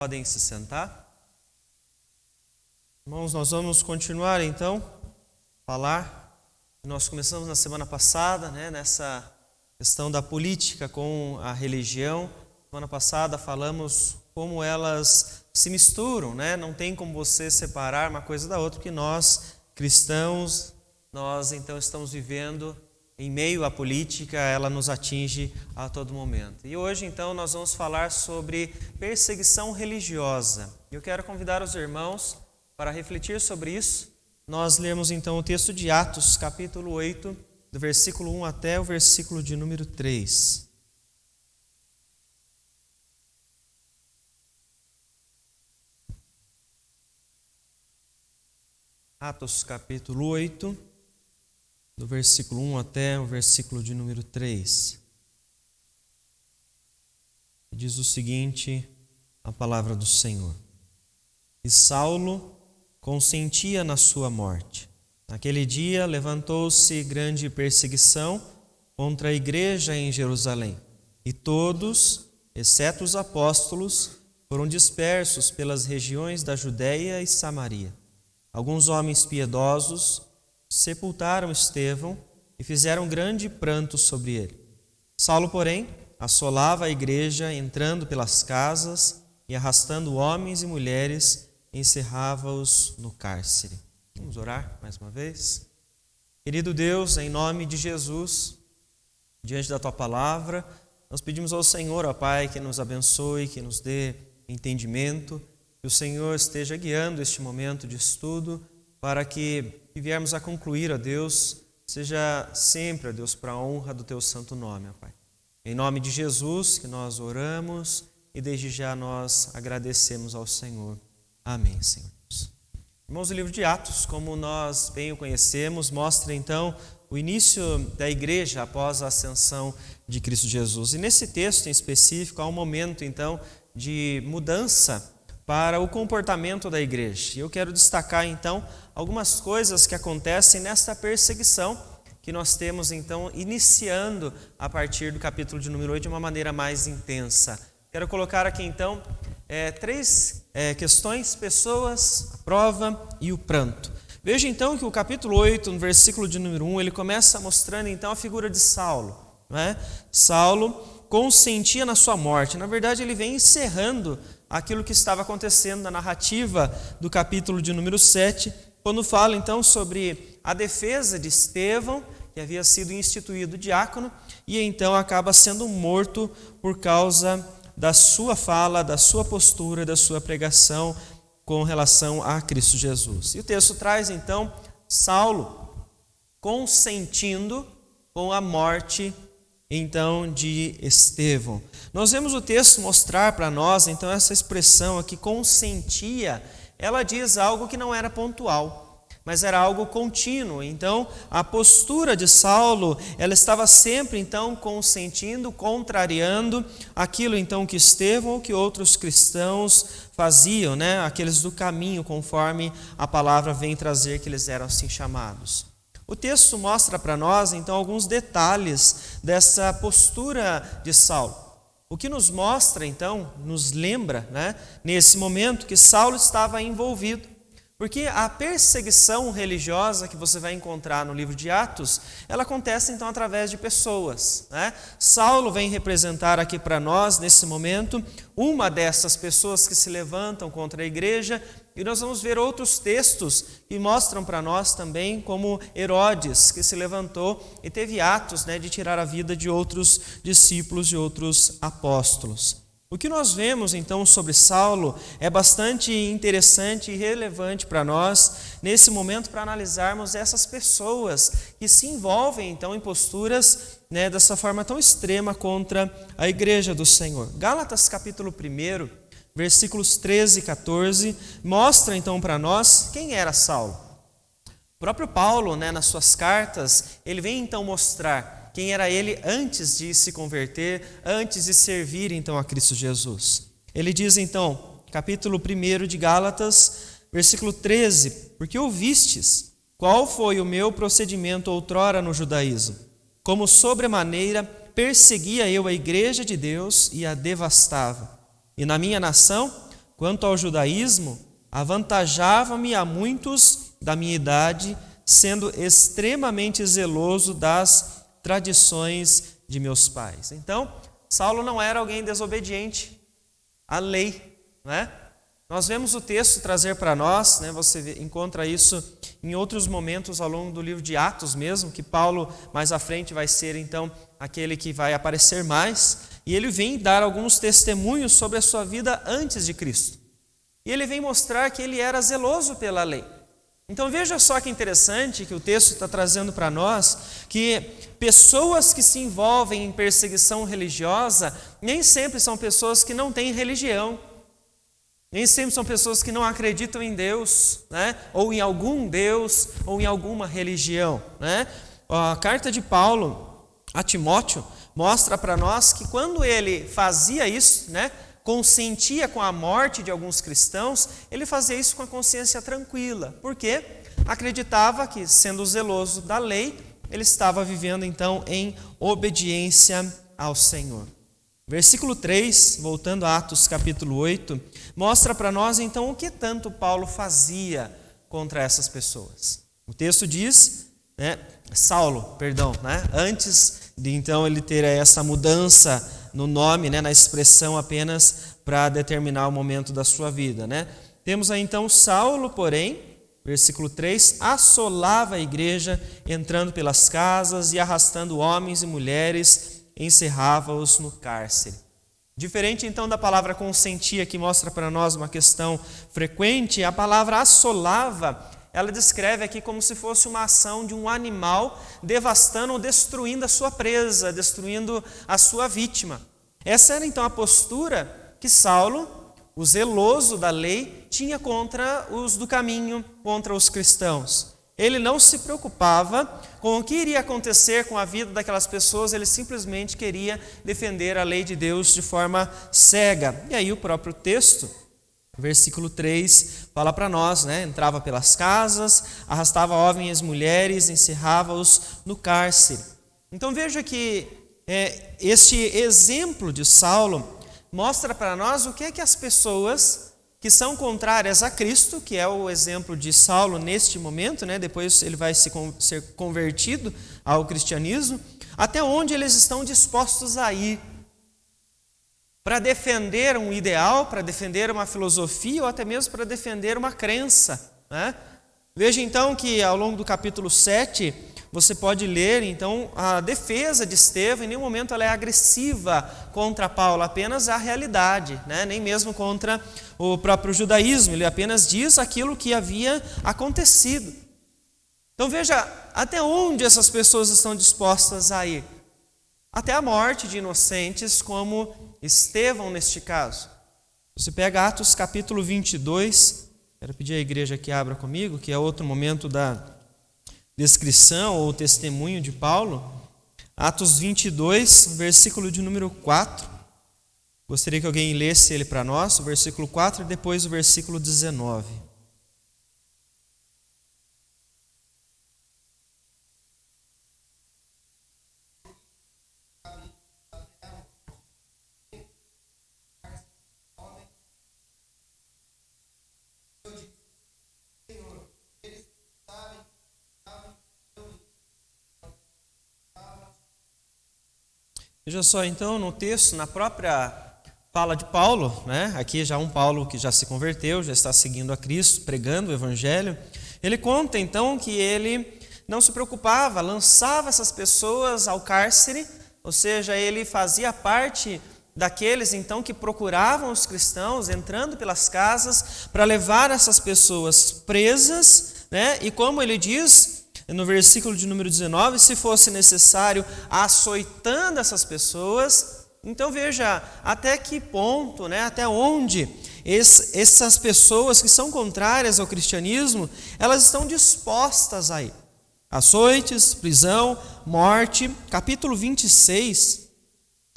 Podem se sentar. Irmãos, nós vamos continuar então a falar. Nós começamos na semana passada, nessa questão da política com a religião. Semana passada falamos como elas se misturam, Não tem como você separar uma coisa da outra, porque nós, cristãos, nós então estamos vivendo em meio à política, ela nos atinge a todo momento. E hoje, então, nós vamos falar sobre perseguição religiosa. Eu quero convidar os irmãos para refletir sobre isso. Nós lemos, então, o texto de Atos, capítulo 8, do versículo 1 até o versículo de número 3. Atos, capítulo 8, do versículo 1 até o versículo de número 3. Diz o seguinte, a palavra do Senhor. E Saulo consentia na sua morte. Naquele dia levantou-se grande perseguição contra a igreja em Jerusalém. E todos, exceto os apóstolos, foram dispersos pelas regiões da Judéia e Samaria. Alguns homens piedosos sepultaram Estevão e fizeram grande pranto sobre ele. Saulo, porém, assolava a igreja, entrando pelas casas e arrastando homens e mulheres, encerrava-os no cárcere. Vamos orar mais uma vez? Querido Deus, em nome de Jesus, diante da Tua palavra, nós pedimos ao Senhor, ó Pai, que nos abençoe, que nos dê entendimento, que o Senhor esteja guiando este momento de estudo, para que viermos a concluir, ó Deus, seja sempre, ó Deus, para a honra do Teu santo nome, ó Pai. Em nome de Jesus que nós oramos e desde já nós agradecemos ao Senhor. Amém, Senhor. Irmãos, o livro de Atos, como nós bem o conhecemos, mostra então o início da igreja após a ascensão de Cristo Jesus. E nesse texto em específico há um momento então de mudança para o comportamento da igreja. E eu quero destacar então algumas coisas que acontecem nesta perseguição que nós temos então iniciando a partir do capítulo de número 8 de uma maneira mais intensa. Quero colocar aqui então três questões: pessoas, a prova e o pranto. Veja então que o capítulo 8, no versículo de número 1, ele começa mostrando então a figura de Saulo. Saulo consentia na sua morte. Na verdade, ele vem encerrando aquilo que estava acontecendo na narrativa do capítulo de número 7, quando fala então sobre a defesa de Estevão, que havia sido instituído diácono, e então acaba sendo morto por causa da sua fala, da sua postura, da sua pregação com relação a Cristo Jesus. E o texto traz então Saulo consentindo com a morte então de Estevão. Nós vemos o texto mostrar para nós então essa expressão aqui, consentia, ela diz algo que não era pontual, mas era algo contínuo. Então, a postura de Saulo, ela estava sempre então consentindo, contrariando aquilo então que Estevão ou que outros cristãos faziam, aqueles do caminho, conforme a palavra vem trazer que eles eram assim chamados. O texto mostra para nós então alguns detalhes dessa postura de Saulo. O que nos mostra então, nos lembra, nesse momento que Saulo estava envolvido. Porque a perseguição religiosa que você vai encontrar no livro de Atos, ela acontece então através de pessoas. Saulo vem representar aqui para nós, nesse momento, uma dessas pessoas que se levantam contra a igreja, e nós vamos ver outros textos que mostram para nós também como Herodes, que se levantou e teve atos de tirar a vida de outros discípulos, de outros apóstolos. O que nós vemos então sobre Saulo é bastante interessante e relevante para nós nesse momento para analisarmos essas pessoas que se envolvem então em posturas dessa forma tão extrema contra a igreja do Senhor. Gálatas capítulo 1, versículos 13 e 14, mostra então para nós quem era Saulo. O próprio Paulo, nas suas cartas, ele vem então mostrar quem era ele antes de se converter, antes de servir então a Cristo Jesus. Ele diz então, capítulo 1 de Gálatas, versículo 13, porque ouvistes qual foi o meu procedimento outrora no judaísmo, como sobremaneira perseguia eu a igreja de Deus e a devastava. E na minha nação, quanto ao judaísmo, avantajava-me a muitos da minha idade, sendo extremamente zeloso das tradições de meus pais. Então, Saulo não era alguém desobediente à lei, não é? Nós vemos o texto trazer para nós, né? Você encontra isso em outros momentos ao longo do livro de Atos mesmo, que Paulo mais à frente vai ser então aquele que vai aparecer mais, e ele vem dar alguns testemunhos sobre a sua vida antes de Cristo. E ele vem mostrar que ele era zeloso pela lei. Então veja só que interessante que o texto está trazendo para nós, que pessoas que se envolvem em perseguição religiosa nem sempre são pessoas que não têm religião, nem sempre são pessoas que não acreditam em Deus, né? Ou em algum Deus, ou em alguma religião, né? A carta de Paulo a Timóteo mostra para nós que quando ele fazia isso, né? Consentia com a morte de alguns cristãos, ele fazia isso com a consciência tranquila, porque acreditava que, sendo zeloso da lei, ele estava vivendo então em obediência ao Senhor. Versículo 3, voltando a Atos capítulo 8, mostra para nós então o que tanto Paulo fazia contra essas pessoas. O texto diz, Saulo, antes de então ele ter essa mudança no nome, na expressão apenas para determinar o momento da sua vida, Temos aí então Saulo, porém, versículo 3, assolava a igreja, entrando pelas casas e arrastando homens e mulheres, encerrava-os no cárcere. Diferente então da palavra consentia, que mostra para nós uma questão frequente, a palavra assolava, ela descreve aqui como se fosse uma ação de um animal devastando ou destruindo a sua presa, destruindo a sua vítima. Essa era então a postura que Saulo, o zeloso da lei, tinha contra os do caminho, contra os cristãos. Ele não se preocupava com o que iria acontecer com a vida daquelas pessoas, ele simplesmente queria defender a lei de Deus de forma cega. E aí o próprio texto, versículo 3, fala para nós, entrava pelas casas, arrastava homens e mulheres, encerrava-os no cárcere. Então veja que este exemplo de Saulo mostra para nós o que é que as pessoas que são contrárias a Cristo, que é o exemplo de Saulo neste momento, depois ele vai ser convertido ao cristianismo, até onde eles estão dispostos a ir para defender um ideal, para defender uma filosofia ou até mesmo para defender uma crença. Veja então que ao longo do capítulo 7, você pode ler então a defesa de Estevão, em nenhum momento ela é agressiva contra Paulo, apenas a realidade, nem mesmo contra o próprio judaísmo, ele apenas diz aquilo que havia acontecido. Então veja até onde essas pessoas estão dispostas a ir. Até a morte de inocentes, como Estevão neste caso. Você pega Atos capítulo 22, quero pedir à igreja que abra comigo, que é outro momento da descrição ou testemunho de Paulo. Atos 22, versículo de número 4. Gostaria que alguém lesse ele para nós, o versículo 4 e depois o versículo 19. Veja só então no texto, na própria fala de Paulo, aqui já um Paulo que já se converteu, já está seguindo a Cristo, pregando o Evangelho. Ele conta então que ele não se preocupava, lançava essas pessoas ao cárcere, ou seja, ele fazia parte daqueles então que procuravam os cristãos, entrando pelas casas para levar essas pessoas presas, e como ele diz no versículo de número 19, se fosse necessário, açoitando essas pessoas. Então veja até que ponto, até onde essas pessoas que são contrárias ao cristianismo, elas estão dispostas a ir. Açoites, prisão, morte. Capítulo 26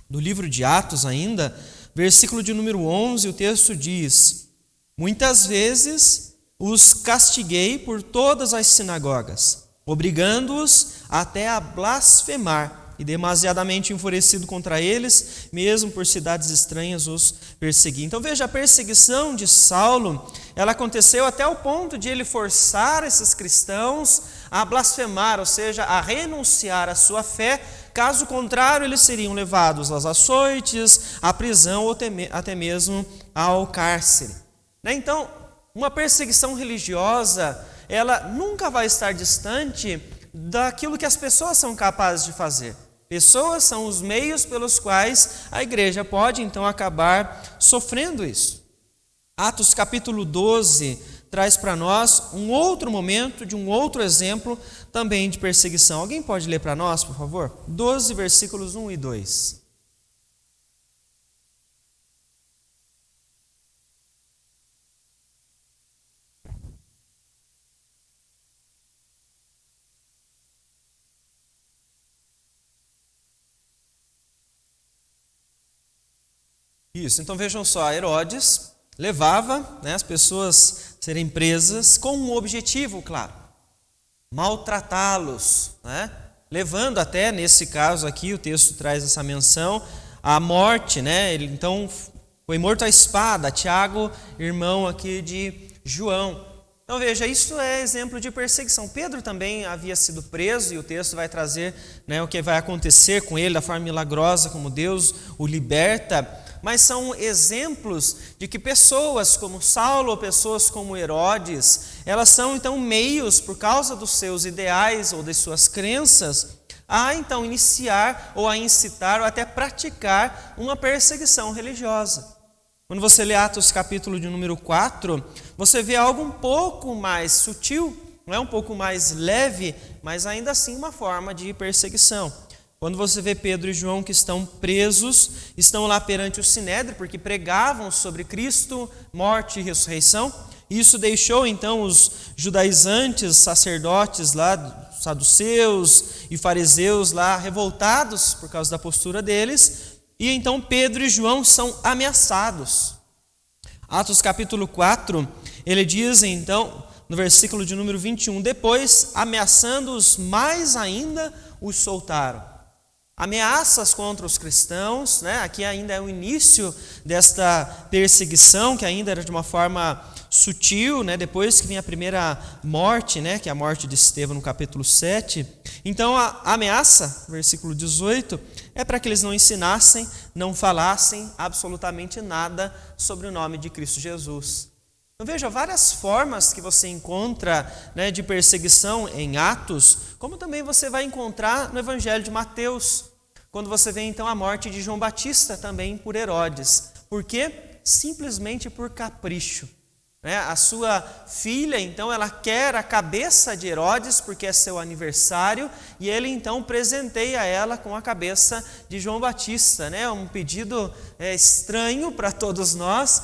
do livro de Atos ainda, versículo de número 11, o texto diz: muitas vezes os castiguei por todas as sinagogas, obrigando-os até a blasfemar. e demasiadamente enfurecido contra eles, mesmo por cidades estranhas os perseguir. Então veja, a perseguição de Saulo, ela aconteceu até o ponto de ele forçar esses cristãos a blasfemar, ou seja, a renunciar à sua fé. Caso contrário, eles seriam levados aos açoites, à prisão ou até mesmo ao cárcere. Então, uma perseguição religiosa, ela nunca vai estar distante daquilo que as pessoas são capazes de fazer. Pessoas são os meios pelos quais a igreja pode, então, acabar sofrendo isso. Atos capítulo 12 traz para nós um outro momento, de um outro exemplo também de perseguição. Alguém pode ler para nós, por favor? 12, versículos 1 e 2. Isso, então vejam só, Herodes levava as pessoas a serem presas com um objetivo, claro, maltratá-los, levando até, nesse caso aqui, o texto traz essa menção, à morte, Ele então foi morto à espada, Tiago, irmão aqui de João. Então veja, isso é exemplo de perseguição. Pedro também havia sido preso e o texto vai trazer o que vai acontecer com ele, da forma milagrosa como Deus o liberta. Mas são exemplos de que pessoas como Saulo ou pessoas como Herodes, elas são então meios, por causa dos seus ideais ou das suas crenças, a então iniciar ou a incitar ou até praticar uma perseguição religiosa. Quando você lê Atos capítulo de número 4, você vê algo um pouco mais sutil, um pouco mais leve, mas ainda assim uma forma de perseguição. Quando você vê Pedro e João que estão presos, estão lá perante o Sinédrio, porque pregavam sobre Cristo, morte e ressurreição. Isso deixou então os judaizantes, sacerdotes lá, saduceus e fariseus lá revoltados por causa da postura deles. E então Pedro e João são ameaçados. Atos capítulo 4, ele diz então, no versículo de número 21, depois, ameaçando-os mais ainda, os soltaram. Ameaças contra os cristãos, aqui ainda é o início desta perseguição, que ainda era de uma forma sutil, depois que vem a primeira morte, que é a morte de Estevão no capítulo 7. Então a ameaça, versículo 18, é para que eles não ensinassem, não falassem absolutamente nada sobre o nome de Cristo Jesus. Então veja, várias formas que você encontra de perseguição em Atos, como também você vai encontrar no Evangelho de Mateus, quando você vê então a morte de João Batista também por Herodes. Por quê? Simplesmente por capricho. A sua filha, então, ela quer a cabeça de Herodes, porque é seu aniversário, e ele então presenteia ela com a cabeça de João Batista. Um pedido estranho para todos nós,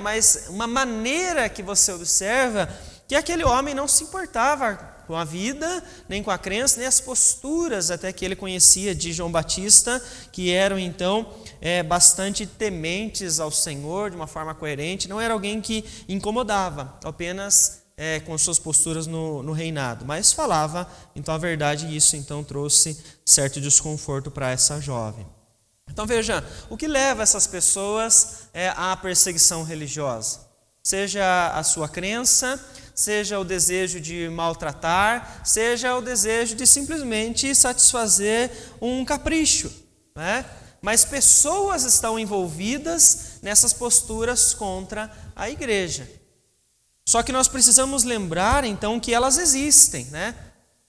mas uma maneira que você observa que aquele homem não se importava com a vida, nem com a crença, nem as posturas até que ele conhecia de João Batista, que eram então bastante tementes ao Senhor, de uma forma coerente. Não era alguém que incomodava apenas com suas posturas no reinado, mas falava então a verdade, e isso então trouxe certo desconforto para essa jovem. Então veja, o que leva essas pessoas à perseguição religiosa? Seja a sua crença, seja o desejo de maltratar, seja o desejo de simplesmente satisfazer um capricho, Mas pessoas estão envolvidas nessas posturas contra a igreja. Só que nós precisamos lembrar então que elas existem,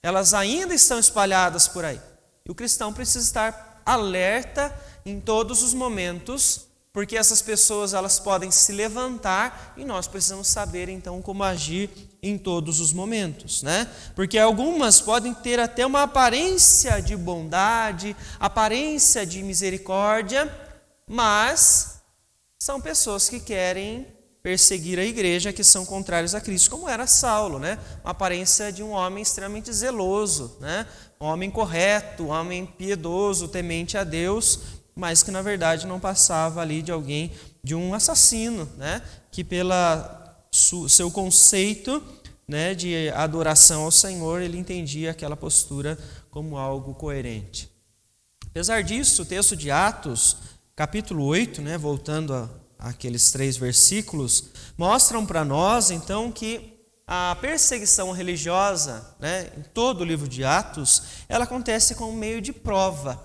Elas ainda estão espalhadas por aí. E o cristão precisa estar alerta em todos os momentos, porque essas pessoas elas podem se levantar e nós precisamos saber então como agir em todos os momentos, Porque algumas podem ter até uma aparência de bondade, aparência de misericórdia, mas são pessoas que querem perseguir a igreja, que são contrários a Cristo, como era Saulo, Uma aparência de um homem extremamente zeloso, Um homem correto, um homem piedoso, temente a Deus, mas que na verdade não passava ali de alguém, de um assassino, Que pela seu conceito, de adoração ao Senhor, ele entendia aquela postura como algo coerente. Apesar disso, o texto de Atos, capítulo 8, né, voltando àqueles 3 versículos, mostram para nós, então, que a perseguição religiosa, né, em todo o livro de Atos, ela acontece como meio de prova.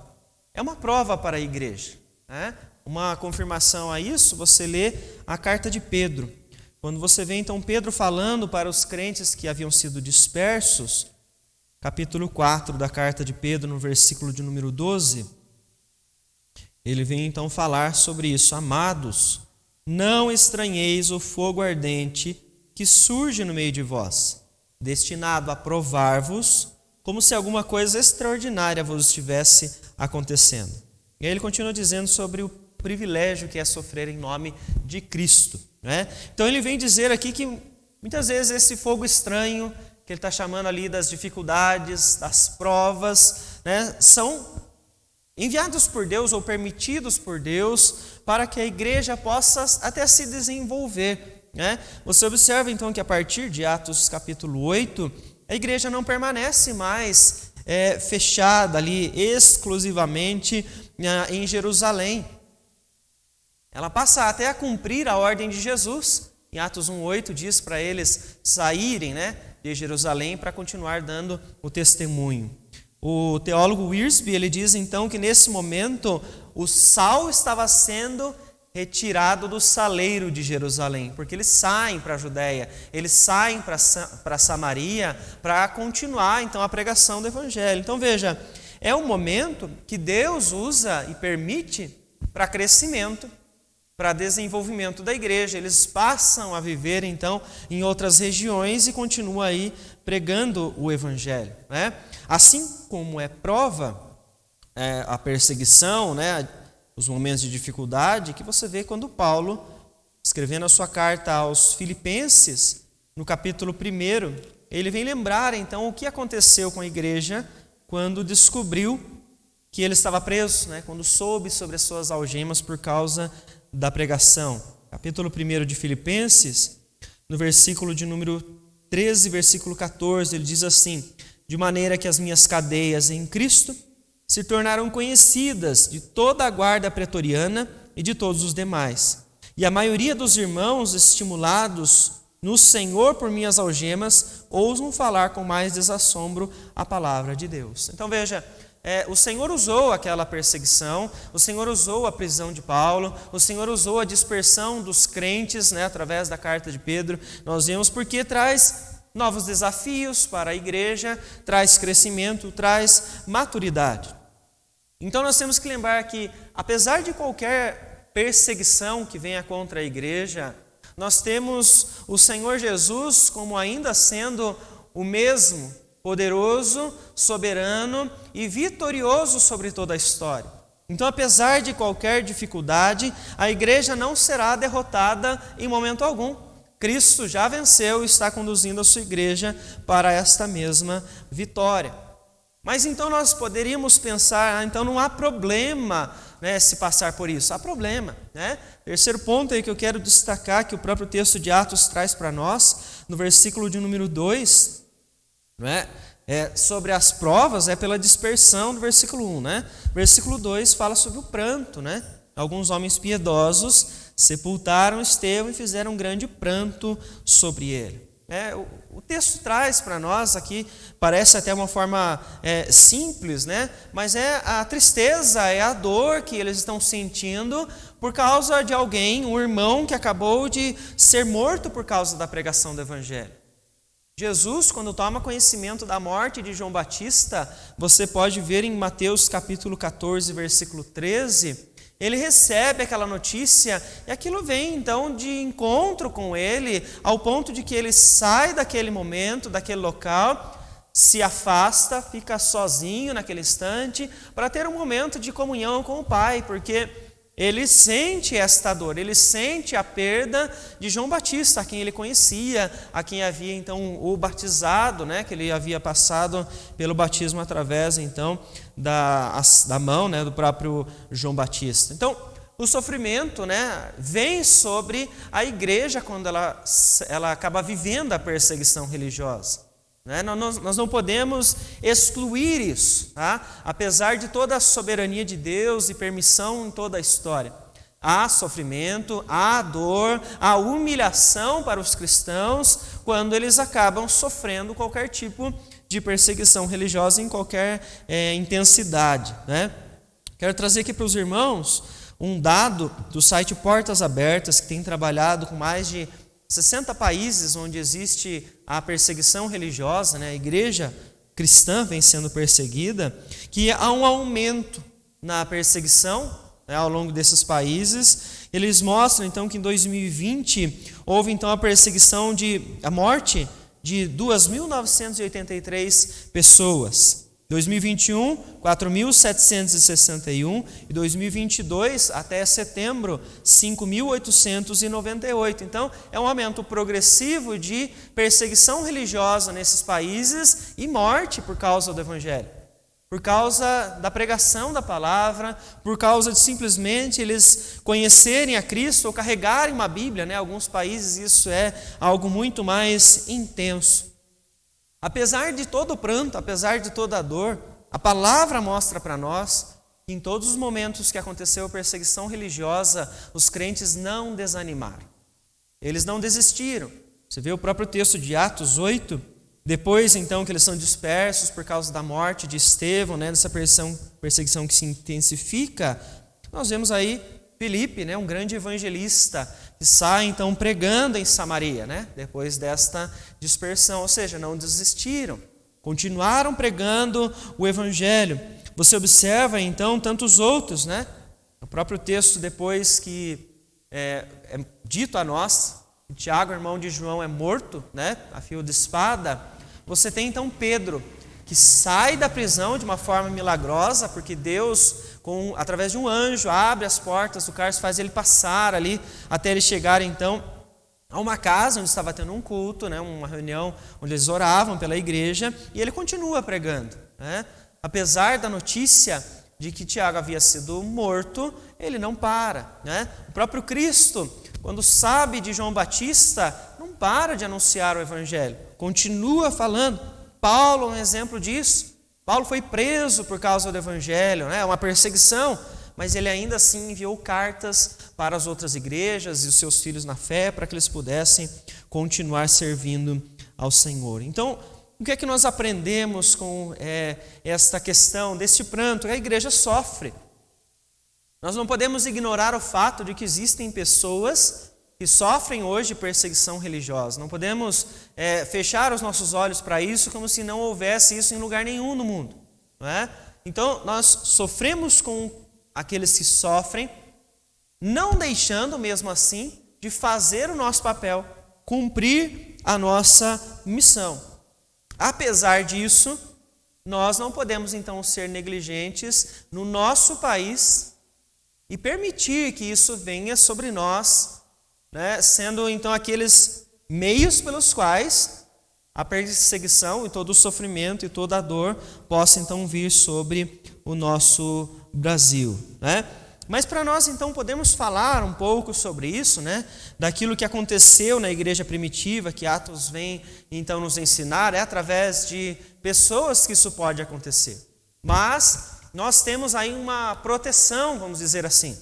É uma prova para a igreja, né? Uma confirmação a isso, você lê a carta de Pedro. Quando você vê, então, Pedro falando para os crentes que haviam sido dispersos, capítulo 4 da carta de Pedro, no versículo de número 12, ele vem então falar sobre isso. Amados, não estranheis o fogo ardente que surge no meio de vós, destinado a provar-vos, como se alguma coisa extraordinária vos estivesse acontecendo. E aí ele continua dizendo sobre o privilégio que é sofrer em nome de Cristo, né? Então ele vem dizer aqui que muitas vezes esse fogo estranho, que ele está chamando ali das dificuldades, das provas, né, são enviados por Deus ou permitidos por Deus para que a igreja possa até se desenvolver, né? Você observa então que a partir de Atos capítulo 8, a igreja não permanece mais fechada ali exclusivamente em Jerusalém. Ela passa até a cumprir a ordem de Jesus. Em Atos 1:8 diz para eles saírem, né, de Jerusalém para continuar dando o testemunho. O teólogo Wiersbe, ele diz então que nesse momento o sal estava sendo retirado do saleiro de Jerusalém, porque eles saem para a Judéia, eles saem para Samaria para continuar então a pregação do evangelho. Então veja, é um momento que Deus usa e permite para crescimento, para desenvolvimento da igreja. Eles passam a viver então em outras regiões e continuam aí pregando o evangelho, né? Assim como é prova a perseguição, né, os momentos de dificuldade, que você vê quando Paulo, escrevendo a sua carta aos Filipenses, no capítulo 1, ele vem lembrar então o que aconteceu com a igreja quando descobriu que ele estava preso, né, quando soube sobre as suas algemas por causa da pregação. Capítulo 1 de Filipenses, no versículo de número 13, versículo 14, ele diz assim: de maneira que as minhas cadeias em Cristo se tornaram conhecidas de toda a guarda pretoriana e de todos os demais. E a maioria dos irmãos, estimulados no Senhor por minhas algemas, ousam falar com mais desassombro a palavra de Deus. Então veja, o Senhor usou aquela perseguição, o Senhor usou a prisão de Paulo, o Senhor usou a dispersão dos crentes, né, através da carta de Pedro. Nós vemos porque traz novos desafios para a igreja, traz crescimento, traz maturidade. Então nós temos que lembrar que, apesar de qualquer perseguição que venha contra a igreja, nós temos o Senhor Jesus como ainda sendo o mesmo, poderoso, soberano e vitorioso sobre toda a história. Então, apesar de qualquer dificuldade, a igreja não será derrotada em momento algum. Cristo já venceu e está conduzindo a sua igreja para esta mesma vitória. Mas então nós poderíamos pensar, então não há problema, né, se passar por isso. Há problema, né? Terceiro ponto aí que eu quero destacar, que o próprio texto de Atos traz para nós, no versículo de número 2, né, sobre as provas, pela dispersão do versículo 1. Né? Versículo 2 fala sobre o pranto. Né? Alguns homens piedosos sepultaram Estevão e fizeram um grande pranto sobre ele. O texto traz para nós aqui, parece até uma forma simples, né? Mas é a tristeza, é a dor que eles estão sentindo por causa de alguém, um irmão que acabou de ser morto por causa da pregação do evangelho. Jesus, quando toma conhecimento da morte de João Batista, você pode ver em Mateus capítulo 14, versículo 13, ele recebe aquela notícia e aquilo vem então de encontro com ele, ao ponto de que ele sai daquele momento, daquele local, se afasta, fica sozinho naquele instante, para ter um momento de comunhão com o Pai, porque ele sente esta dor, ele sente a perda de João Batista, a quem ele conhecia, a quem havia então o batizado, né, que ele havia passado pelo batismo através então da mão, né, do próprio João Batista. Então, o sofrimento, né, vem sobre a igreja quando ela acaba vivendo a perseguição religiosa. né? Nós não podemos excluir isso, tá? Apesar de toda a soberania de Deus e permissão em toda a história. Há sofrimento, há dor, há humilhação para os cristãos quando eles acabam sofrendo qualquer tipo de perseguição religiosa em qualquer intensidade, né? Quero trazer aqui para os irmãos um dado do site Portas Abertas, que tem trabalhado com mais de 60 países onde existe a perseguição religiosa, né? A igreja cristã vem sendo perseguida, que há um aumento na perseguição, né, ao longo desses países. Eles mostram então que em 2020 houve então a morte de 2.983 pessoas. 2021, 4.761 e 2022, até setembro, 5.898. Então, é um aumento progressivo de perseguição religiosa nesses países e morte por causa do Evangelho. Por causa da pregação da palavra, por causa de simplesmente eles conhecerem a Cristo ou carregarem uma Bíblia, né? Em alguns países isso é algo muito mais intenso. Apesar de todo o pranto, apesar de toda a dor, a palavra mostra para nós que em todos os momentos que aconteceu perseguição religiosa, os crentes não desanimaram. Eles não desistiram. Você vê o próprio texto de Atos 8, depois então que eles são dispersos por causa da morte de Estevão, né, dessa perseguição que se intensifica, nós vemos aí Filipe, né, um grande evangelista, que sai então pregando em Samaria, né, depois desta dispersão, ou seja, não desistiram, continuaram pregando o evangelho. Você observa então tantos outros, né, o próprio texto depois que é dito a nós, que Tiago, irmão de João, é morto, né, a fio de espada. Você tem então Pedro, que sai da prisão de uma forma milagrosa, porque Deus, através de um anjo, abre as portas do cárcere, faz ele passar ali, até ele chegar então a uma casa onde estava tendo um culto, né, uma reunião onde eles oravam pela igreja, e ele continua pregando, né? Apesar da notícia de que Tiago havia sido morto, ele não para, né? O próprio Cristo, quando sabe de João Batista, não para de anunciar o evangelho, continua falando. Paulo é um exemplo disso. Paulo foi preso por causa do evangelho, né? Uma perseguição, mas ele ainda assim enviou cartas para as outras igrejas e os seus filhos na fé, para que eles pudessem continuar servindo ao Senhor. Então, o que é que nós aprendemos com esta questão deste pranto? A igreja sofre. Nós não podemos ignorar o fato de que existem pessoas que sofrem hoje perseguição religiosa. Não podemos fechar os nossos olhos para isso como se não houvesse isso em lugar nenhum no mundo, não é? Então, nós sofremos com aqueles que sofrem, não deixando mesmo assim de fazer o nosso papel, cumprir a nossa missão. Apesar disso, nós não podemos então ser negligentes no nosso país e permitir que isso venha sobre nós, né, sendo então aqueles meios pelos quais a perseguição e todo o sofrimento e toda a dor possa então vir sobre o nosso Brasil, né? Mas para nós então podemos falar um pouco sobre isso, né? Daquilo que aconteceu na igreja primitiva, que Atos vem então nos ensinar, é através de pessoas que isso pode acontecer. Mas nós temos aí uma proteção, vamos dizer assim.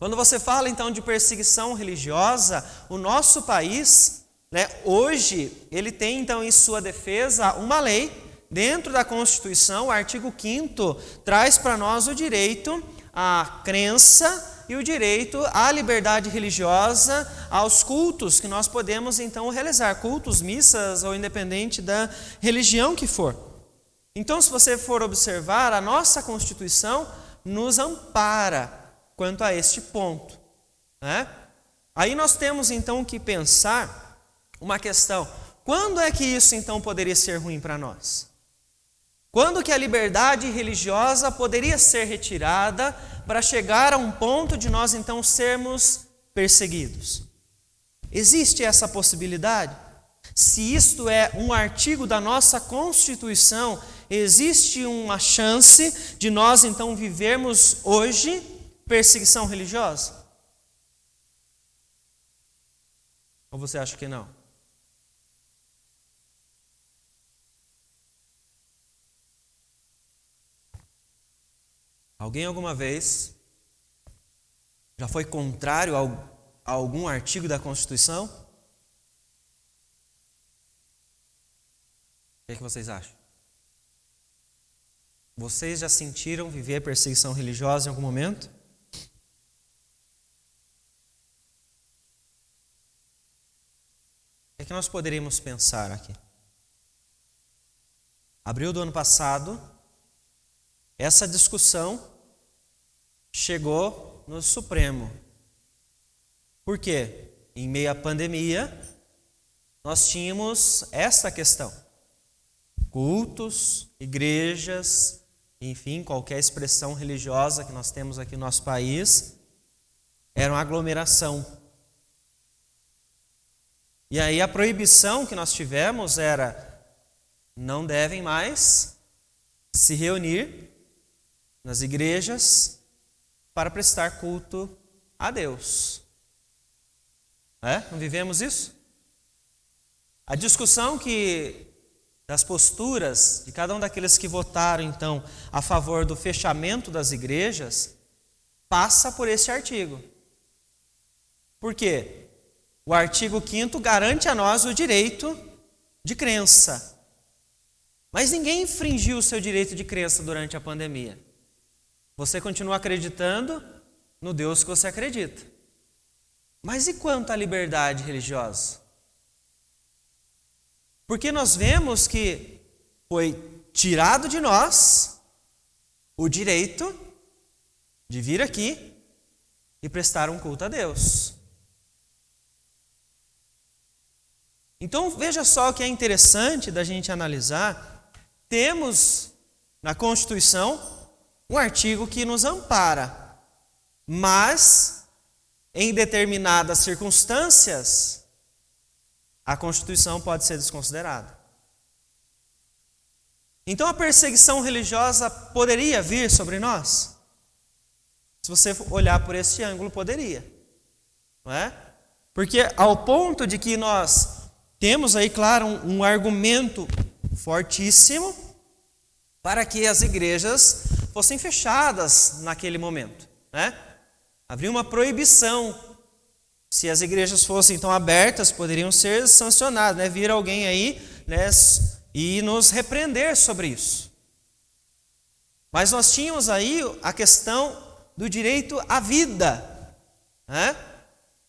Quando você fala então de perseguição religiosa, o nosso país, né, hoje, ele tem então em sua defesa uma lei, dentro da Constituição, o artigo 5º, traz para nós o direito à crença e o direito à liberdade religiosa, aos cultos que nós podemos então realizar, cultos, missas ou independente da religião que for. Então, se você for observar, a nossa Constituição nos ampara quanto a este ponto, né? Aí nós temos então que pensar uma questão: quando é que isso então poderia ser ruim para nós? Quando que a liberdade religiosa poderia ser retirada para chegar a um ponto de nós então sermos perseguidos? Existe essa possibilidade? Se isto é um artigo da nossa Constituição, existe uma chance de nós então vivermos hoje perseguição religiosa? Ou você acha que não? Alguém alguma vez já foi contrário a algum artigo da Constituição? O que vocês acham? Vocês já sentiram viver perseguição religiosa em algum momento? O que nós poderíamos pensar aqui? Abril do ano passado, essa discussão chegou no Supremo. Por quê? Em meio à pandemia, nós tínhamos esta questão. Cultos, igrejas, enfim, qualquer expressão religiosa que nós temos aqui no nosso país, era uma aglomeração. E aí a proibição que nós tivemos era: não devem mais se reunir nas igrejas para prestar culto a Deus. Não vivemos isso? A discussão das posturas de cada um daqueles que votaram, então, a favor do fechamento das igrejas, passa por esse artigo. Por quê? O artigo 5º garante a nós o direito de crença. Mas ninguém infringiu o seu direito de crença durante a pandemia. Você continua acreditando no Deus que você acredita. Mas e quanto à liberdade religiosa? Porque nós vemos que foi tirado de nós o direito de vir aqui e prestar um culto a Deus. Então veja só o que é interessante da gente analisar. Temos na Constituição um artigo que nos ampara, mas em determinadas circunstâncias a Constituição pode ser desconsiderada. Então a perseguição religiosa poderia vir sobre nós? Se você olhar por esse ângulo, poderia. Não é? Porque ao ponto de que nós temos aí, claro, um argumento fortíssimo para que as igrejas fossem fechadas naquele momento. Havia uma proibição. Se as igrejas fossem então abertas, poderiam ser sancionadas, vir alguém aí e nos repreender sobre isso. Mas nós tínhamos aí a questão do direito à vida,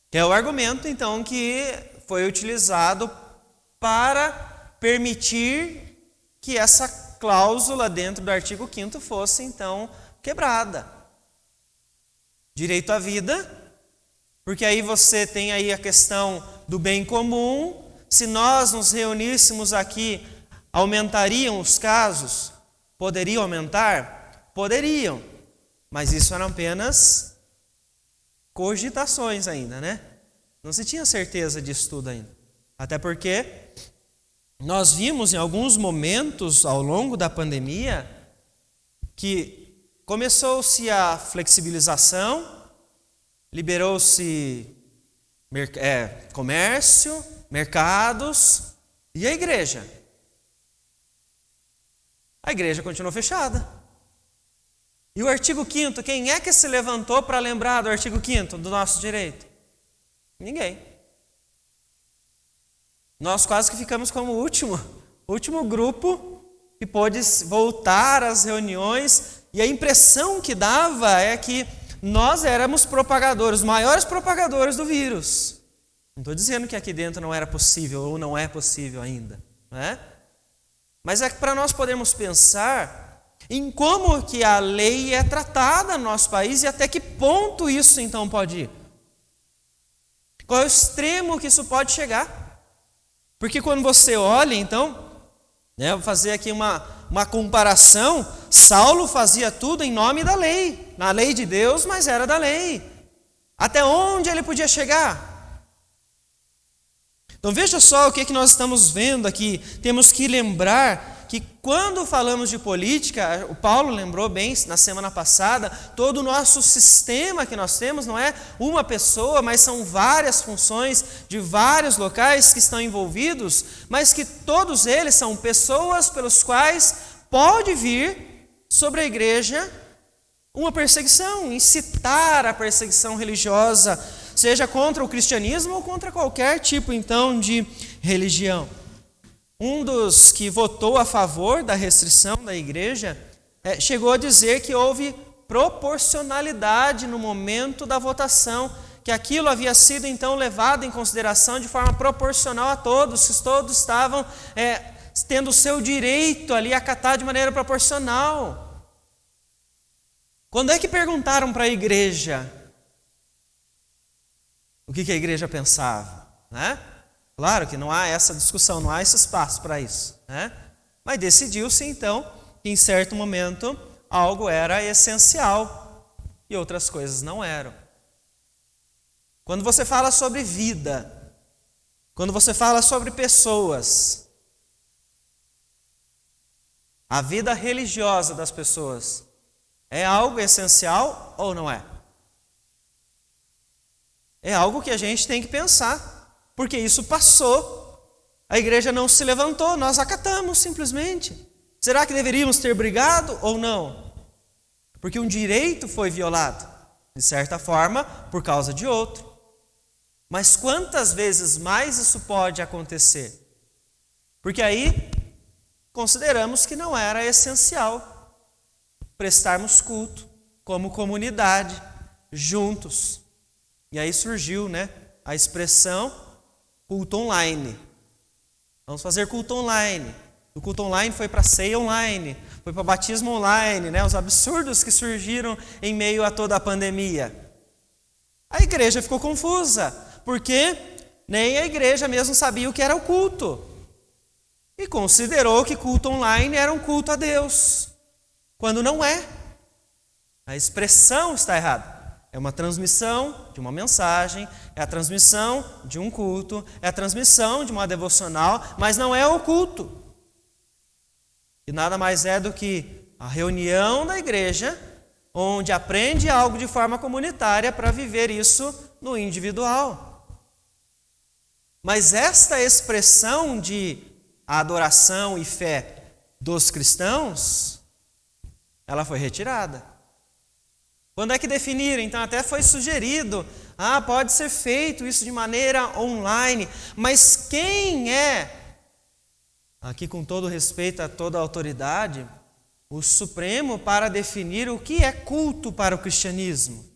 que é o argumento então que foi utilizado para permitir que essa cláusula dentro do artigo 5º fosse então quebrada. Direito à vida, porque aí você tem aí a questão do bem comum. Se nós nos reuníssemos aqui, aumentariam os casos? Poderiam aumentar? Poderiam, mas isso eram apenas cogitações ainda, Não se tinha certeza disso tudo ainda. Até porque nós vimos em alguns momentos ao longo da pandemia que começou-se a flexibilização, liberou-se comércio, mercados e a igreja. A igreja continuou fechada. E o artigo 5º, quem é que se levantou para lembrar do artigo 5º do nosso direito? Ninguém. Nós quase que ficamos como o último grupo que pôde voltar às reuniões, e a impressão que dava é que nós éramos propagadores, os maiores propagadores do vírus. Não estou dizendo que aqui dentro não era possível ou não é possível ainda, Mas é que para nós podermos pensar em como que a lei é tratada no nosso país e até que ponto isso então pode ir. Qual é o extremo que isso pode chegar? Porque quando você olha, então, vou fazer aqui uma comparação, Saulo fazia tudo em nome da lei, na lei de Deus, mas era da lei. Até onde ele podia chegar? Então veja só o que nós estamos vendo aqui. Temos que lembrar que quando falamos de política, o Paulo lembrou bem na semana passada, todo o nosso sistema que nós temos não é uma pessoa, mas são várias funções de vários locais que estão envolvidos, mas que todos eles são pessoas pelos quais pode vir sobre a igreja uma perseguição, incitar a perseguição religiosa, seja contra o cristianismo ou contra qualquer tipo, então, de religião. Um dos que votou a favor da restrição da igreja chegou a dizer que houve proporcionalidade no momento da votação, que aquilo havia sido então levado em consideração de forma proporcional a todos, que todos estavam tendo o seu direito ali acatado de maneira proporcional. Quando é que perguntaram para a igreja o que a igreja pensava, né? Claro que não há essa discussão, não há esse espaço para isso, né? Mas decidiu-se então que em certo momento algo era essencial e outras coisas não eram. Quando você fala sobre vida, quando você fala sobre pessoas, a vida religiosa das pessoas é algo essencial ou não é? É algo que a gente tem que pensar, porque isso passou, a igreja não se levantou, nós acatamos simplesmente. Será que deveríamos ter brigado ou não? Porque um direito foi violado, de certa forma, por causa de outro. Mas quantas vezes mais isso pode acontecer? Porque aí consideramos que não era essencial prestarmos culto como comunidade, juntos. E aí surgiu, a expressão culto online. Vamos fazer culto online. Do culto online foi para ceia online, foi para batismo online, os absurdos que surgiram em meio a toda a pandemia. A igreja ficou confusa, porque nem a igreja mesmo sabia o que era o culto. E considerou que culto online era um culto a Deus, quando não é. A expressão está errada. É uma transmissão de uma mensagem, é a transmissão de um culto, é a transmissão de uma devocional, mas não é o culto. E nada mais é do que a reunião da igreja, onde aprende algo de forma comunitária para viver isso no individual. Mas esta expressão de adoração e fé dos cristãos, ela foi retirada. Quando é que definiram? Então até foi sugerido, pode ser feito isso de maneira online, mas quem é, aqui com todo respeito a toda a autoridade, o Supremo para definir o que é culto para o cristianismo?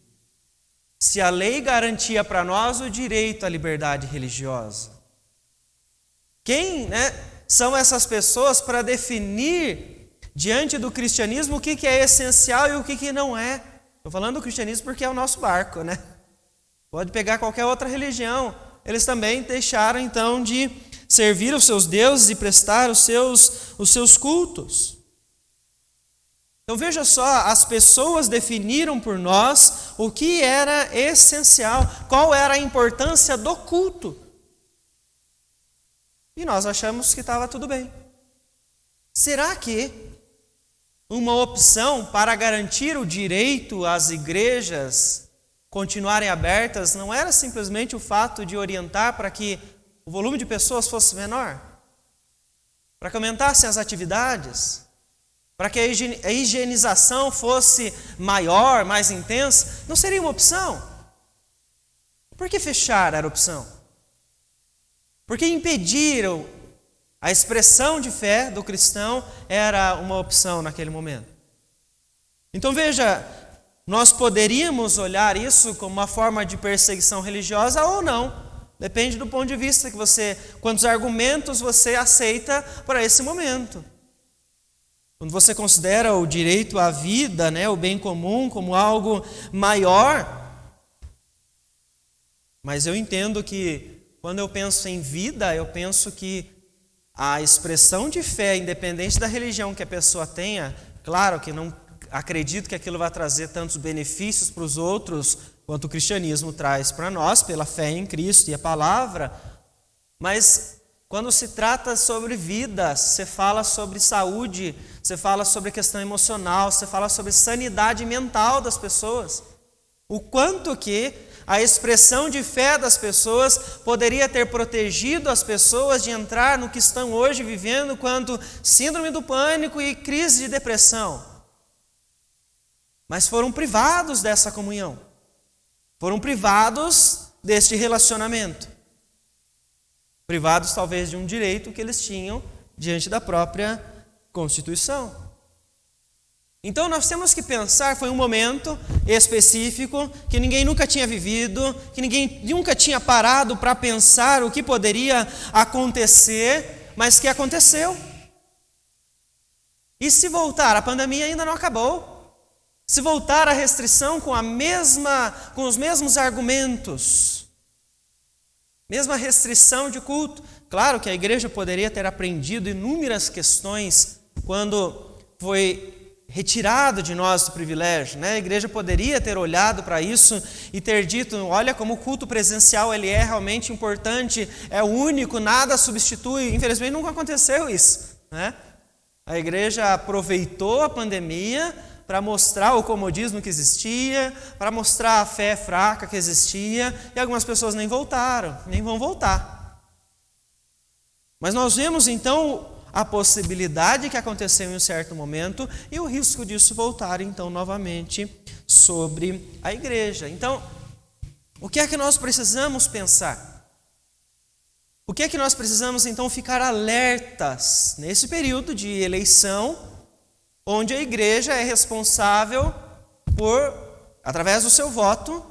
Se a lei garantia para nós o direito à liberdade religiosa. Quem são essas pessoas para definir diante do cristianismo o que é essencial e o que não é? Estou falando do cristianismo porque é o nosso barco, Pode pegar qualquer outra religião. Eles também deixaram então de servir os seus deuses e prestar os seus cultos. Então veja só, as pessoas definiram por nós o que era essencial, qual era a importância do culto. E nós achamos que estava tudo bem. Será que uma opção para garantir o direito às igrejas continuarem abertas não era simplesmente o fato de orientar para que o volume de pessoas fosse menor? Para que aumentassem as atividades? Para que a higienização fosse maior, mais intensa? Não seria uma opção? Por que fechar era opção? Por que impedir a expressão de fé do cristão era uma opção naquele momento? Então veja, nós poderíamos olhar isso como uma forma de perseguição religiosa ou não. Depende do ponto de vista que quantos argumentos você aceita para esse momento. Quando você considera o direito à vida, o bem comum como algo maior. Mas eu entendo que quando eu penso em vida, eu penso que a expressão de fé, independente da religião que a pessoa tenha, claro que não acredito que aquilo vai trazer tantos benefícios para os outros quanto o cristianismo traz para nós, pela fé em Cristo e a palavra, mas quando se trata sobre vida, você fala sobre saúde, você fala sobre questão emocional, você fala sobre sanidade mental das pessoas, o quanto que a expressão de fé das pessoas poderia ter protegido as pessoas de entrar no que estão hoje vivendo quanto síndrome do pânico e crise de depressão. mas foram privados dessa comunhão. Foram privados deste relacionamento. Privados talvez de um direito que eles tinham diante da própria Constituição. Então nós temos que pensar, foi um momento específico que ninguém nunca tinha vivido, que ninguém nunca tinha parado para pensar o que poderia acontecer, mas que aconteceu. E se voltar, a pandemia ainda não acabou. Se voltar a restrição com os mesmos argumentos, mesma restrição de culto. Claro que a igreja poderia ter aprendido inúmeras questões quando foi retirado de nós do privilégio, né? A igreja poderia ter olhado para isso e ter dito, olha como o culto presencial ele é realmente importante, é único, nada substitui. Infelizmente nunca aconteceu isso, né? A igreja aproveitou a pandemia para mostrar o comodismo que existia, para mostrar a fé fraca que existia, e algumas pessoas nem voltaram, nem vão voltar. Mas nós vemos então a possibilidade que aconteceu em um certo momento e o risco disso voltar então novamente sobre a igreja. Então, o que é que nós precisamos pensar? O que é que nós precisamos então ficar alertas nesse período de eleição, onde a igreja é responsável por, através do seu voto,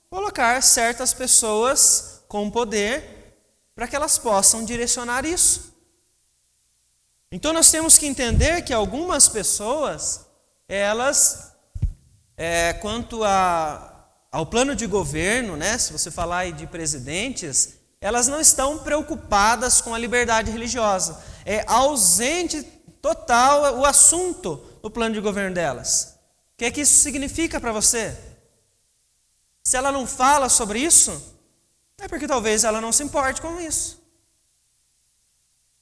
colocar certas pessoas com poder para que elas possam direcionar isso. Então nós temos que entender que algumas pessoas, elas, quanto ao plano de governo, né, se você falar aí de presidentes, elas não estão preocupadas com a liberdade religiosa. É ausente total o assunto no plano de governo delas. O que é que isso significa para você? Se ela não fala sobre isso, é porque talvez ela não se importe com isso.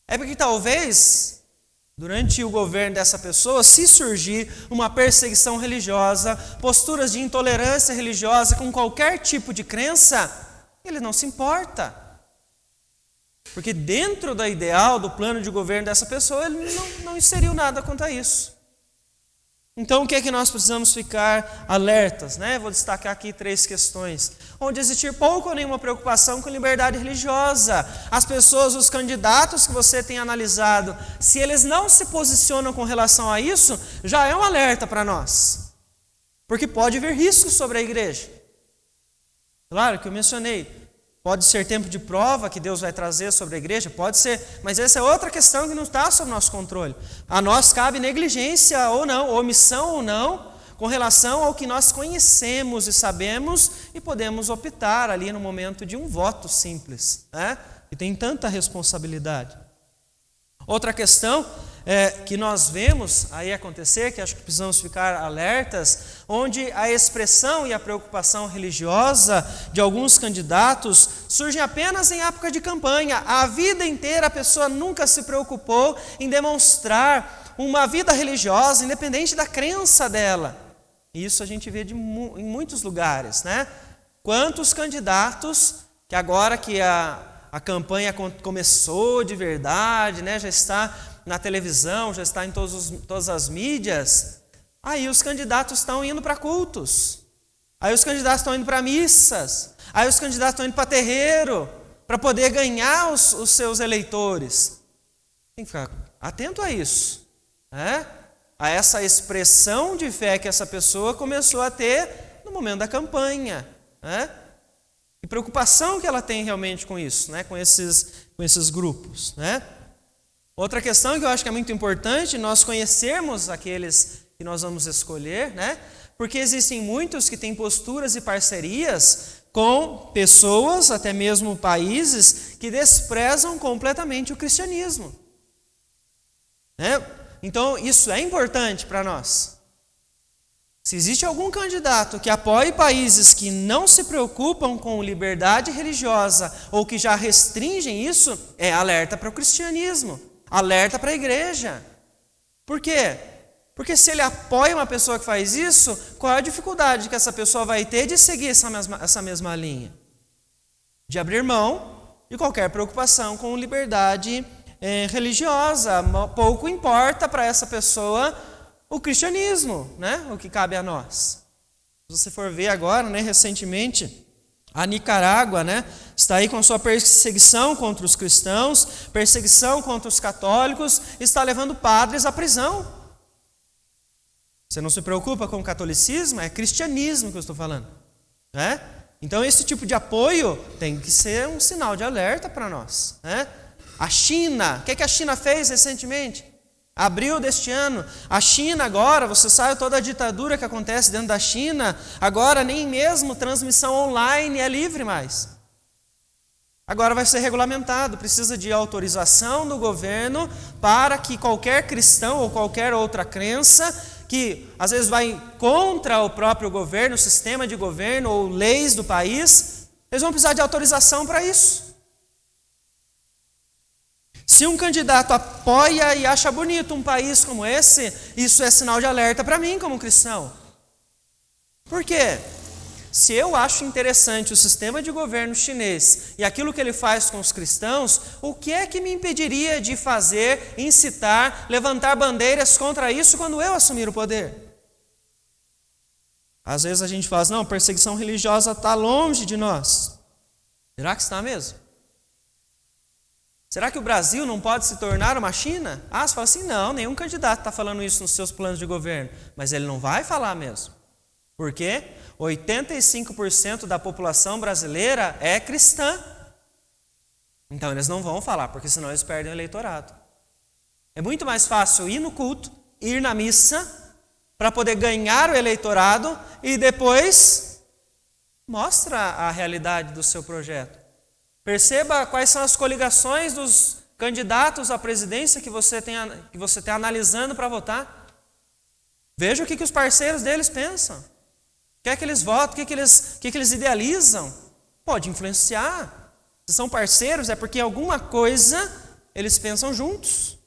É porque talvez, durante o governo dessa pessoa, se surgir uma perseguição religiosa, posturas de intolerância religiosa com qualquer tipo de crença, ele não se importa. Porque dentro do ideal, do plano de governo dessa pessoa, ele não inseriu nada quanto a isso. Então, o que é que nós precisamos ficar alertas, né? Vou destacar aqui 3 questões. Onde existir pouco ou nenhuma preocupação com liberdade religiosa. As pessoas, os candidatos que você tem analisado, se eles não se posicionam com relação a isso, já é um alerta para nós. Porque pode haver riscos sobre a igreja. Claro que eu mencionei. Pode ser tempo de prova que Deus vai trazer sobre a igreja, pode ser, mas essa é outra questão que não está sob nosso controle. A nós cabe negligência ou não, omissão ou não, com relação ao que nós conhecemos e sabemos e podemos optar ali no momento de um voto simples, né? E tem tanta responsabilidade. Outra questão que nós vemos aí acontecer, que acho que precisamos ficar alertas, onde a expressão e a preocupação religiosa de alguns candidatos surgem apenas em época de campanha. A vida inteira a pessoa nunca se preocupou em demonstrar uma vida religiosa, independente da crença dela. Isso a gente vê em muitos lugares, né? Quantos candidatos que agora que a campanha começou de verdade, né, já está na televisão, já está em todas as mídias, aí os candidatos estão indo para cultos, aí os candidatos estão indo para missas, aí os candidatos estão indo para terreiro, para poder ganhar os seus eleitores. Tem que ficar atento a isso, né? A essa expressão de fé que essa pessoa começou a ter no momento da campanha, né? E preocupação que ela tem realmente com isso, né? Com esses grupos, né? Outra questão que eu acho que é muito importante, nós conhecermos aqueles que nós vamos escolher, né? Porque existem muitos que têm posturas e parcerias com pessoas, até mesmo países, que desprezam completamente o cristianismo, né? Então, isso é importante para nós. Se existe algum candidato que apoie países que não se preocupam com liberdade religiosa ou que já restringem isso, é alerta para o cristianismo. Alerta para a igreja. Por quê? Porque se ele apoia uma pessoa que faz isso, qual é a dificuldade que essa pessoa vai ter de seguir essa mesma linha? De abrir mão de qualquer preocupação com liberdade religiosa. Pouco importa para essa pessoa o cristianismo, né? O que cabe a nós. Se você for ver agora, né, recentemente, a Nicarágua, né, está aí com a sua perseguição contra os cristãos, perseguição contra os católicos, está levando padres à prisão. Você não se preocupa com o catolicismo? É cristianismo que eu estou falando, né? Então esse tipo de apoio tem que ser um sinal de alerta para nós, né? A China, o que a China fez recentemente? Abril deste ano, a China agora, você sabe toda a ditadura que acontece dentro da China, agora nem mesmo transmissão online é livre mais. Agora vai ser regulamentado, precisa de autorização do governo para que qualquer cristão ou qualquer outra crença que às vezes vai contra o próprio governo, o sistema de governo ou leis do país, eles vão precisar de autorização para isso. Se um candidato apoia e acha bonito um país como esse, isso é sinal de alerta para mim como cristão. Por quê? Se eu acho interessante o sistema de governo chinês e aquilo que ele faz com os cristãos, o que é que me impediria de fazer, incitar, levantar bandeiras contra isso quando eu assumir o poder? Às vezes a gente fala, não, perseguição religiosa está longe de nós. Será que está mesmo? Será que o Brasil não pode se tornar uma China? Ah, você fala assim, não, nenhum candidato está falando isso nos seus planos de governo. Mas ele não vai falar mesmo. Por quê? 85% da população brasileira é cristã. Então eles não vão falar, porque senão eles perdem o eleitorado. É muito mais fácil ir no culto, ir na missa, para poder ganhar o eleitorado e depois mostra a realidade do seu projeto. Perceba quais são as coligações dos candidatos à presidência que você está analisando para votar. Veja o que os parceiros deles pensam. O que é que eles votam, o que é que eles idealizam. Pode influenciar. Se são parceiros é porque alguma coisa eles pensam juntos.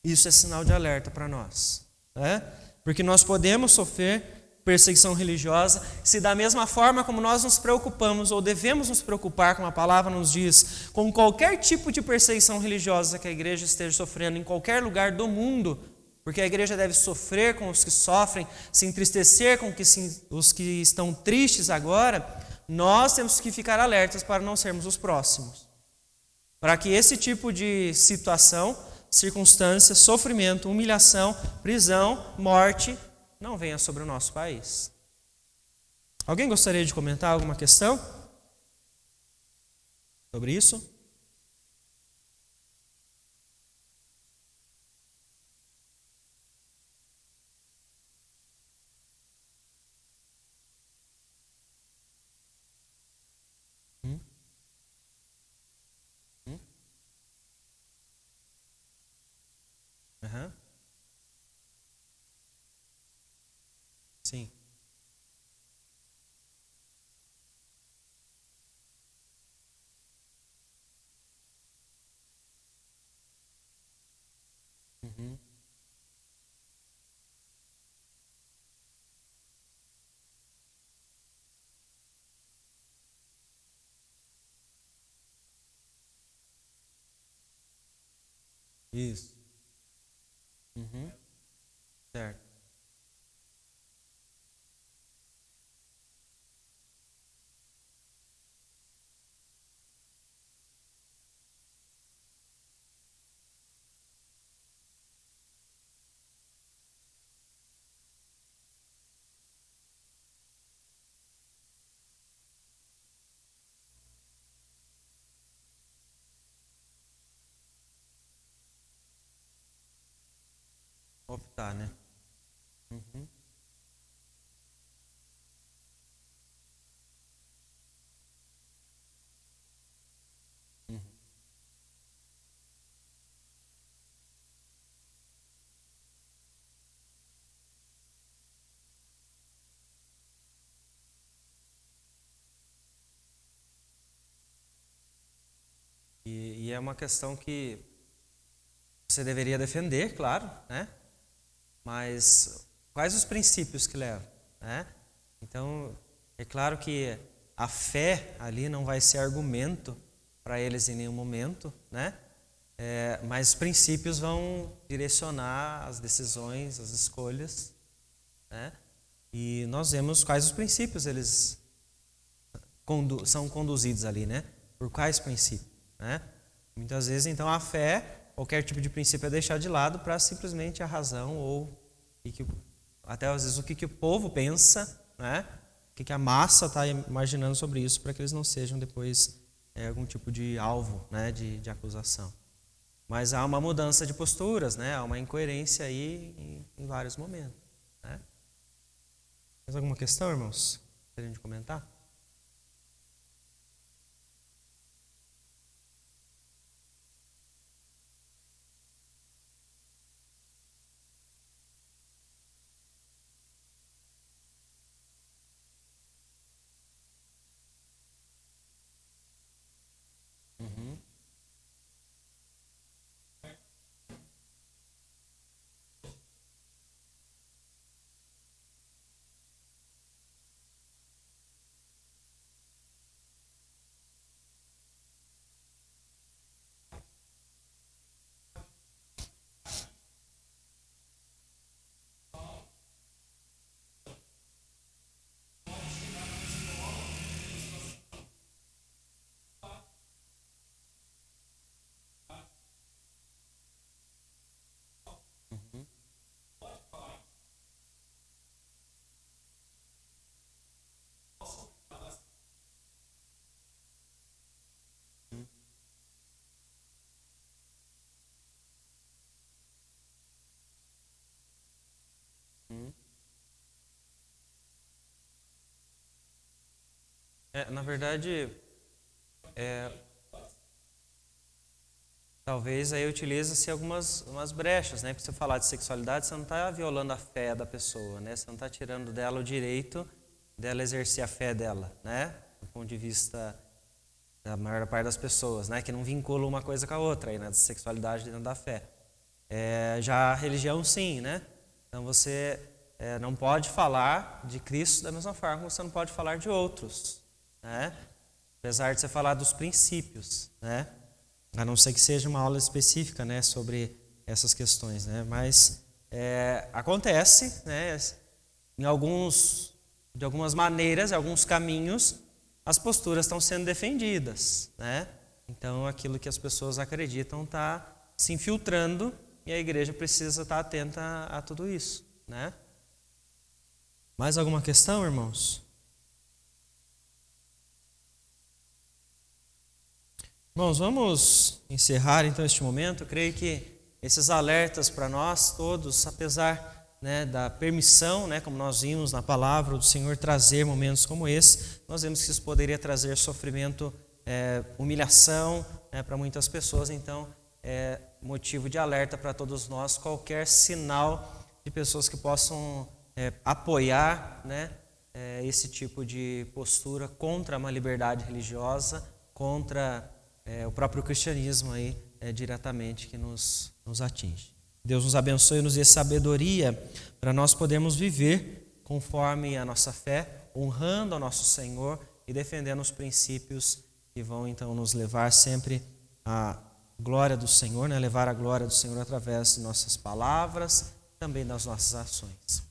Isso é sinal de alerta para nós. Né? Porque nós podemos sofrer perseguição religiosa, se da mesma forma como nós nos preocupamos ou devemos nos preocupar, como a palavra nos diz, com qualquer tipo de perseguição religiosa que a igreja esteja sofrendo em qualquer lugar do mundo, porque a igreja deve sofrer com os que sofrem, se entristecer com os que estão tristes agora, nós temos que ficar alertas para não sermos os próximos. Para que esse tipo de situação, circunstância, sofrimento, humilhação, prisão, morte, não venha sobre o nosso país. Alguém gostaria de comentar alguma questão sobre isso? Uhum. Sim. Uhum. Isso. Uhum. Certo. Optar, né? Uhum. Uhum. E é uma questão que você deveria defender, claro, né? Mas quais os princípios que levam, né? Então, é claro que a fé ali não vai ser argumento para eles em nenhum momento, né? mas os princípios vão direcionar as decisões, as escolhas, né? E nós vemos quais os princípios eles são conduzidos ali, né? Por quais princípios, né? Muitas vezes, então, a fé, qualquer tipo de princípio é deixado de lado para simplesmente a razão ou até às vezes o que o povo pensa, né? O que a massa está imaginando sobre isso, para que eles não sejam depois algum tipo de alvo, né? de acusação. Mas há uma mudança de posturas, né? Há uma incoerência aí em vários momentos, né? Mais alguma questão, irmãos? Querem comentar? Uhum. Uhum. Uhum. Na verdade, talvez aí utiliza-se umas brechas, né? Para você falar de sexualidade, você não está violando a fé da pessoa, né? Você não está tirando dela o direito dela exercer a fé dela, né? Do ponto de vista da maior parte das pessoas, né? Que não vincula uma coisa com a outra aí, né? Da sexualidade dentro da fé. Já a religião, sim, né? Então você não pode falar de Cristo da mesma forma como você não pode falar de outros, né? Apesar de você falar dos princípios, né? A não ser que seja uma aula específica, né, sobre essas questões, né? Mas acontece, né, de algumas maneiras, em alguns caminhos, as posturas estão sendo defendidas, né? Então, aquilo que as pessoas acreditam está se infiltrando e a igreja precisa estar atenta a tudo isso, né? Mais alguma questão, irmãos? Irmãos, vamos encerrar então este momento. Eu creio que esses alertas para nós todos, apesar, né, da permissão, né, como nós vimos na palavra do Senhor, trazer momentos como esse, nós vemos que isso poderia trazer sofrimento, humilhação, né, para muitas pessoas. Então, é motivo de alerta para todos nós qualquer sinal de pessoas que possam apoiar, né, esse tipo de postura contra uma liberdade religiosa, contra o próprio cristianismo aí diretamente que nos atinge. Deus nos abençoe e nos dê sabedoria para nós podermos viver conforme a nossa fé, honrando ao nosso Senhor e defendendo os princípios que vão então nos levar sempre à glória do Senhor, né? Levar a glória do Senhor através de nossas palavras, também das nossas ações.